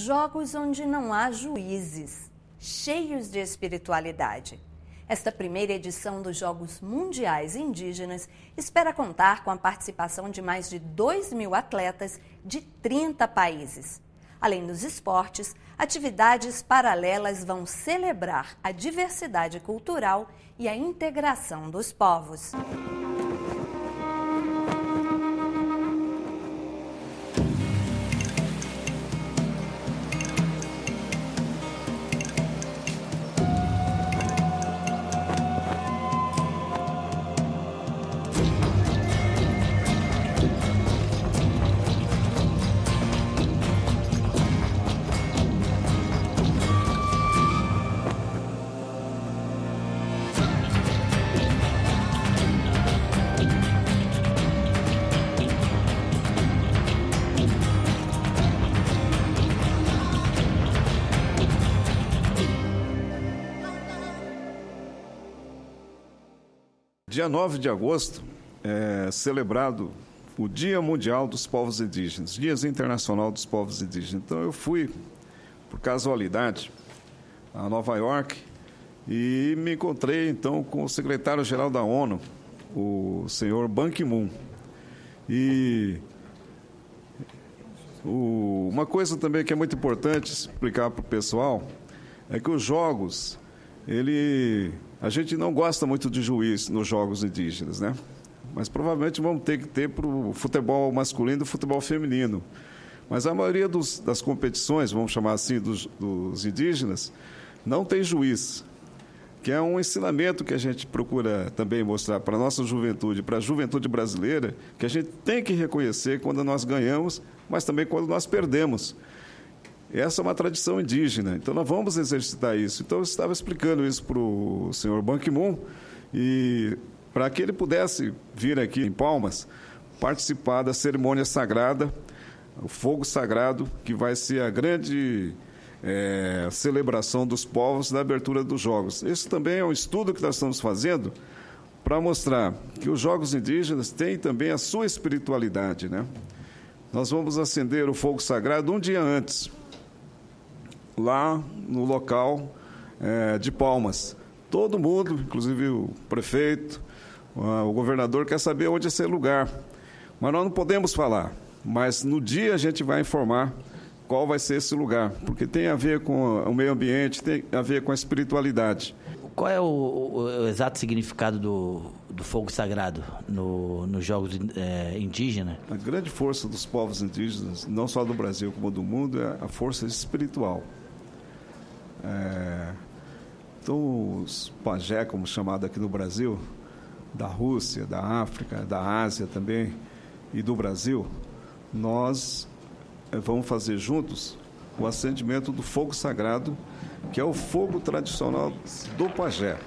jogos onde não há juízes, cheios de espiritualidade. Esta primeira edição dos Jogos Mundiais Indígenas espera contar com a participação de mais de 2.000 atletas de 30 países. Além dos esportes, atividades paralelas vão celebrar a diversidade cultural e a integração dos povos. Dia 9 de agosto é celebrado o Dia Mundial dos Povos Indígenas, Dia Internacional dos Povos Indígenas. Então eu fui, por casualidade, a Nova York e me encontrei então com o secretário-geral da ONU, o senhor Ban Ki-moon. E uma coisa também que é muito importante explicar para o pessoal é que os jogos, a gente não gosta muito de juiz nos jogos indígenas, né? Mas provavelmente vamos ter que ter para o futebol masculino e o futebol feminino. Mas a maioria das competições, vamos chamar assim, dos indígenas, não tem juiz, que é um ensinamento que a gente procura também mostrar para a nossa juventude, para a juventude brasileira, que a gente tem que reconhecer quando nós ganhamos, mas também quando nós perdemos. Essa é uma tradição indígena, então nós vamos exercitar isso. Então eu estava explicando isso para o senhor Ban Ki-moon e para que ele pudesse vir aqui em Palmas participar da cerimônia sagrada, o fogo sagrado, que vai ser a grande celebração dos povos na abertura dos Jogos. Esse também é um estudo que nós estamos fazendo para mostrar que os Jogos Indígenas têm também a sua espiritualidade, né? Nós vamos acender o fogo sagrado um dia antes, lá no local de Palmas. Todo mundo, inclusive o prefeito, o governador, quer saber onde é esse lugar. Mas nós não podemos falar. Mas no dia a gente vai informar qual vai ser esse lugar, porque tem a ver com o meio ambiente, tem a ver com a espiritualidade. Qual é o exato significado do fogo sagrado nos jogos indígenas? A grande força dos povos indígenas, não só do Brasil como do mundo, é a força espiritual. Então, os pajé, como chamado aqui no Brasil, da Rússia, da África, da Ásia também e do Brasil, nós vamos fazer juntos o acendimento do fogo sagrado, que é o fogo tradicional do pajé.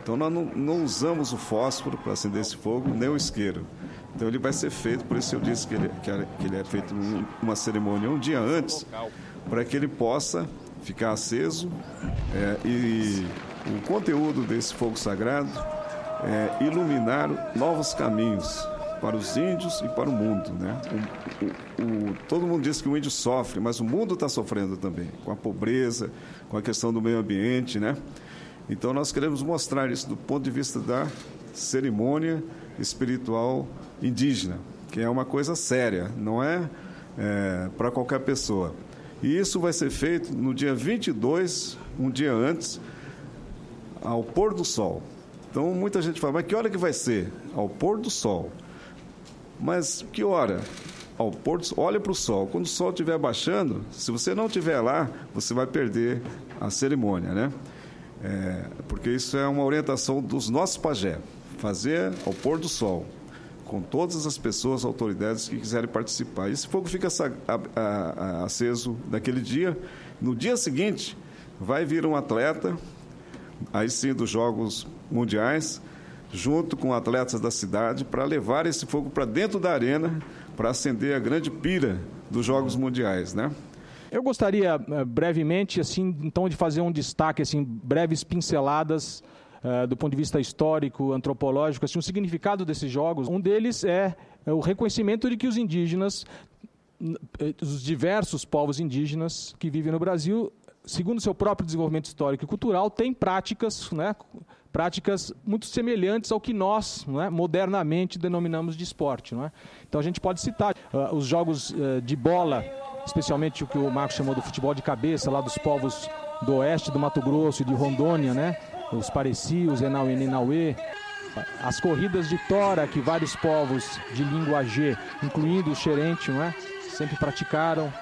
Então, nós não usamos o fósforo para acender esse fogo, nem o isqueiro. Então, ele vai ser feito, por isso eu disse que ele é feito uma cerimônia um dia antes, para que ele possa ficar aceso e o conteúdo desse fogo sagrado é iluminar novos caminhos para os índios e para o mundo, né? Todo mundo diz que o índio sofre, mas o mundo está sofrendo também, com a pobreza, com a questão do meio ambiente, né? Então nós queremos mostrar isso do ponto de vista da cerimônia espiritual indígena, que é uma coisa séria, não é para qualquer pessoa. E isso vai ser feito no dia 22, um dia antes, ao pôr do sol. Então, muita gente fala, mas que hora que vai ser? Ao pôr do sol. Mas que hora? Ao pôr do sol. Olha para o sol. Quando o sol estiver baixando, se você não estiver lá, você vai perder a cerimônia, né? Porque isso é uma orientação dos nossos pajé. Fazer ao pôr do sol, com todas as pessoas, autoridades que quiserem participar. Esse fogo fica aceso naquele dia. No dia seguinte, vai vir um atleta, aí sim dos Jogos Mundiais, junto com atletas da cidade, para levar esse fogo para dentro da arena, para acender a grande pira dos Jogos Mundiais, né? Eu gostaria brevemente, assim, então, de fazer um destaque, assim, breves pinceladas do ponto de vista histórico, antropológico, assim, o significado desses jogos. Um deles é o reconhecimento de que os indígenas os diversos povos indígenas que vivem no Brasil, segundo seu próprio desenvolvimento histórico e cultural, têm práticas, né, práticas muito semelhantes ao que nós, né, modernamente denominamos de esporte. Não é? Então a gente pode citar os jogos de bola, especialmente o que o Marcos chamou do futebol de cabeça, lá dos povos do oeste do Mato Grosso e de Rondônia, né? Os Pareci, os Enauê, Nenauê, as corridas de tora que vários povos de língua G, incluindo o xerente, não é? Sempre praticaram.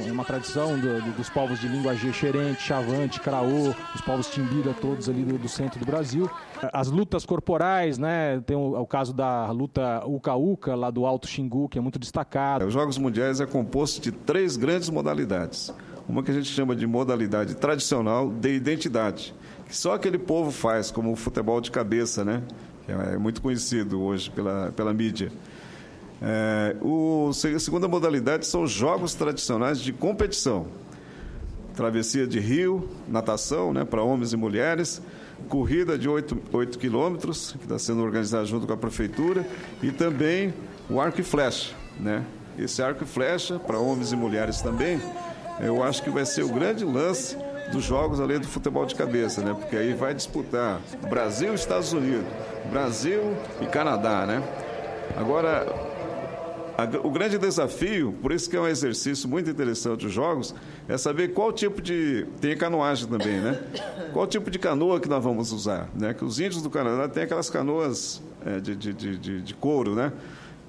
É uma tradição dos povos de língua G, xerente, chavante, craô, os povos timbira, todos ali do centro do Brasil. As lutas corporais, né? Tem o caso da luta Uca-Uca, lá do Alto Xingu, que é muito destacado. Os Jogos Mundiais é composto de 3 grandes modalidades. Uma que a gente chama de modalidade tradicional de identidade, que só aquele povo faz, como o futebol de cabeça, né? Que é muito conhecido hoje pela mídia. A segunda modalidade são os jogos tradicionais de competição. Travessia de rio, natação, né, para homens e mulheres, corrida de 8 quilômetros, que está sendo organizada junto com a prefeitura, e também o arco e flecha. Né? Esse arco e flecha, para homens e mulheres também, eu acho que vai ser o grande lance dos jogos além do futebol de cabeça, né? Porque aí vai disputar Brasil e Estados Unidos, Brasil e Canadá, né? Agora, o grande desafio, por isso que é um exercício muito interessante os jogos, é saber qual tipo de... Tem canoagem também, né? Qual tipo de canoa que nós vamos usar, né? Que os índios do Canadá têm aquelas canoas de couro, né?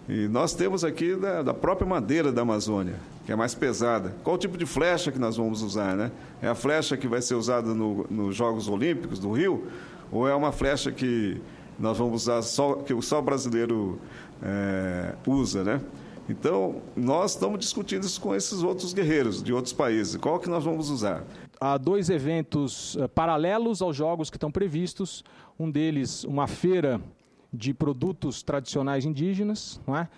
E nós temos aqui da própria madeira da Amazônia, que é mais pesada. Qual tipo de flecha que nós vamos usar, né? É a flecha que vai ser usada nos Jogos Olímpicos do Rio? Ou é uma flecha que nós vamos usar que só o brasileiro usa, né? Então, nós estamos discutindo isso com esses outros guerreiros de outros países. Qual que nós vamos usar? Há 2 eventos paralelos aos jogos que estão previstos. Um deles, uma feira de produtos tradicionais indígenas, não é?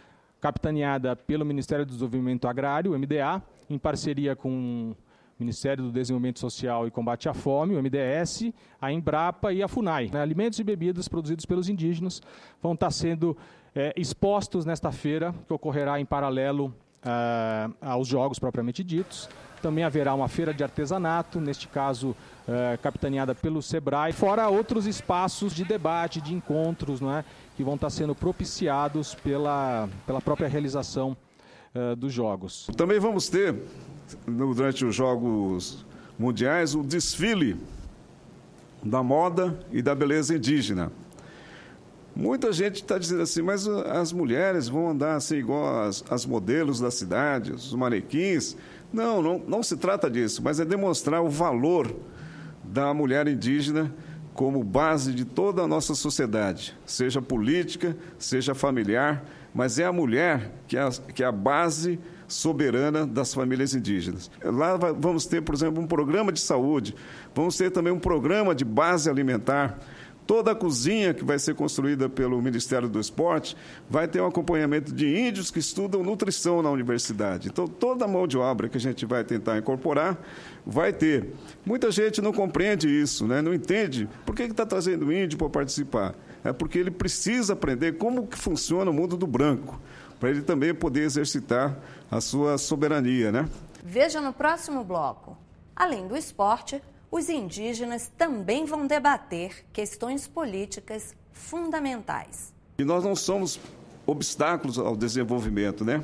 Capitaneada pelo Ministério do Desenvolvimento Agrário, o MDA, em parceria com o Ministério do Desenvolvimento Social e Combate à Fome, o MDS, a Embrapa e a FUNAI. Alimentos e bebidas produzidos pelos indígenas vão estar sendo expostos nesta feira, que ocorrerá em paralelo aos jogos propriamente ditos. Também haverá uma feira de artesanato, neste caso capitaneada pelo SEBRAE, fora outros espaços de debate, de encontros, não é, que vão estar sendo propiciados pela própria realização dos jogos. Também vamos ter, durante os Jogos Mundiais, o desfile da moda e da beleza indígena. Muita gente está dizendo assim, mas as mulheres vão andar assim igual as modelos da cidade, os manequins. Não se trata disso, mas é demonstrar o valor da mulher indígena como base de toda a nossa sociedade, seja política, seja familiar, mas é a mulher que é a base soberana das famílias indígenas. Lá vamos ter, por exemplo, um programa de saúde, vamos ter também um programa de base alimentar. Toda a cozinha que vai ser construída pelo Ministério do Esporte vai ter um acompanhamento de índios que estudam nutrição na universidade. Então, toda a mão de obra que a gente vai tentar incorporar vai ter. Muita gente não compreende isso, né? Não entende por que está trazendo o índio para participar. É porque ele precisa aprender como que funciona o mundo do branco, para ele também poder exercitar a sua soberania, né? Veja no próximo bloco. Além do esporte, os indígenas também vão debater questões políticas fundamentais. E nós não somos obstáculos ao desenvolvimento, né?